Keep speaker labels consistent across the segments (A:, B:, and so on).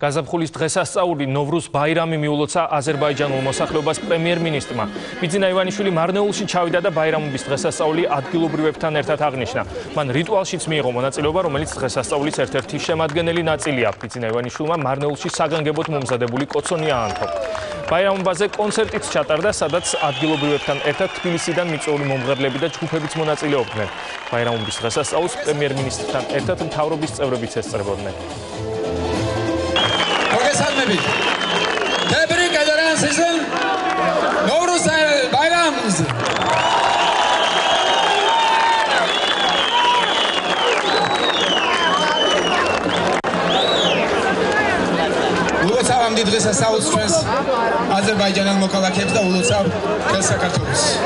A: გაზაფხულის დღესასწაული ნოვრუზ ბაირამი მიულოცა აზერბაიჯანულ მოსახლეობას პრემიერ-მინისტრმა. ბიძინა ივანიშვილი მარნეულში ჩავიდა და ბაირამობის დღესასწაული ადგილობრივებთან ერთად აღნიშნა. მან რიტუალშიც მიიღო მონაწილეობა, რომელიც დღესასწაულის ერთ-ერთი შემადგენელი ნაწილია. ბიძინა ივანიშვილმა მარნეულში საგანგებოდ მომზადებული კოცონი აანთო. ბაირამობაზე კონცერტიც ჩატარდა, სადაც ადგილობრივებთან ერთად თბილისიდან მიწვეული მომღერლები და ჯგუფებიც მონაწილეობდნენ. ბაირამობის დღესასწაულს პრემიერ-მინისტრთან ერთად მთავრობის წევრებიც ესწრებოდნენ.
B: Tebrik ederim sizin Novruz bayramınızı. Ulutsam didresa South Stress Azerbaycan'ın mokalakebde ulutsam Kelsakatos.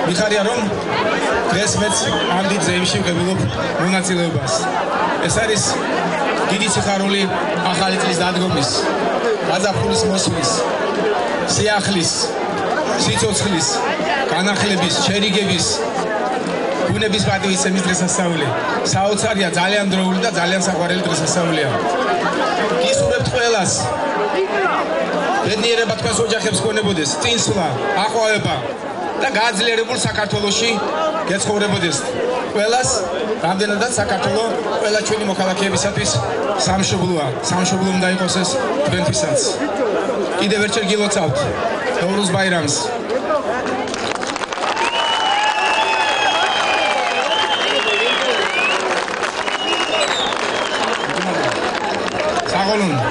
B: Mikharyarum resmet amdid zevşim kebilup munatsilebas. Esaris დიდი სიხარული ახალი წლის დადგომის, გაზაფხულის მოსვლის, სიახლის, სიცოცხლის, განახლების, შერიგების, ბუნების პატივისცემის დღესასწაული. საოცარია, ძალიან დროული და ძალიან საყვარელი დღესასწაულია. გისურვებთ ყველას. ბედნიერება თქვენს ოჯახებს გქონებოდეს, წინსვლა, აყვავება და გაძლიერებულ საქართველოში გეცხოვრებოდეს. ყველას რამდენადაც საქართველო ყველა ჩვენი მოქალაქეებისათვის სამშობლოა. სამშობლო უნდა იყოს ეს თქვენთვისაც. კიდევ ერთხელ გილოცავთ ნოვრუზ ბაირამს.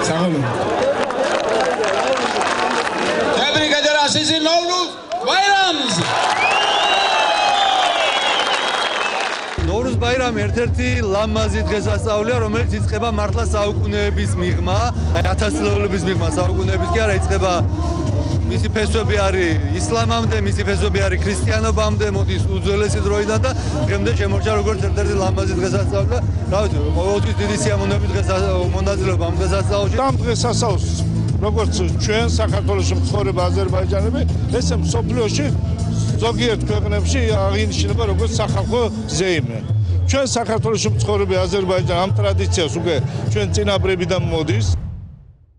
B: საღოლუნ. Tebrik ederim sizi Novruz Bayrams.
C: ნოვრუზ ბაირამი ერთ-ერთი ლამაზი დღესასწაულია, რომელიც იწყება მართლა საუკუნეების მიღმა, 1000 წლების მიღმა საუკუნეების კი არა, იწყება მისი ფესვები არის ისლამამდე, მისი ფესვები არის ქრისტიანობამდე, მოდის უძველესი დროიდან და დღემდე შემორჩა როგორც ერთ-ერთი ლამაზი დღესასწაული და რა ვიცი, ყოველთვის დიდი სიამოვნებით მონაწილეობა ამ დღესასწაულში.
D: ამ დღესასწაულს როგორც ჩვენ საქართველოში მცხოვრები აზერბაიჯანები, ესე მსოფლიოში ზოგიერთ ქვეყნებში აღინიშნება როგორც სახალხო ზეიმე. ჩვენ საქართველოში მცხოვრები აზერბაიჯანი ამ ტრადიციას უკვე ჩვენ წინაპრებიდან მოდის.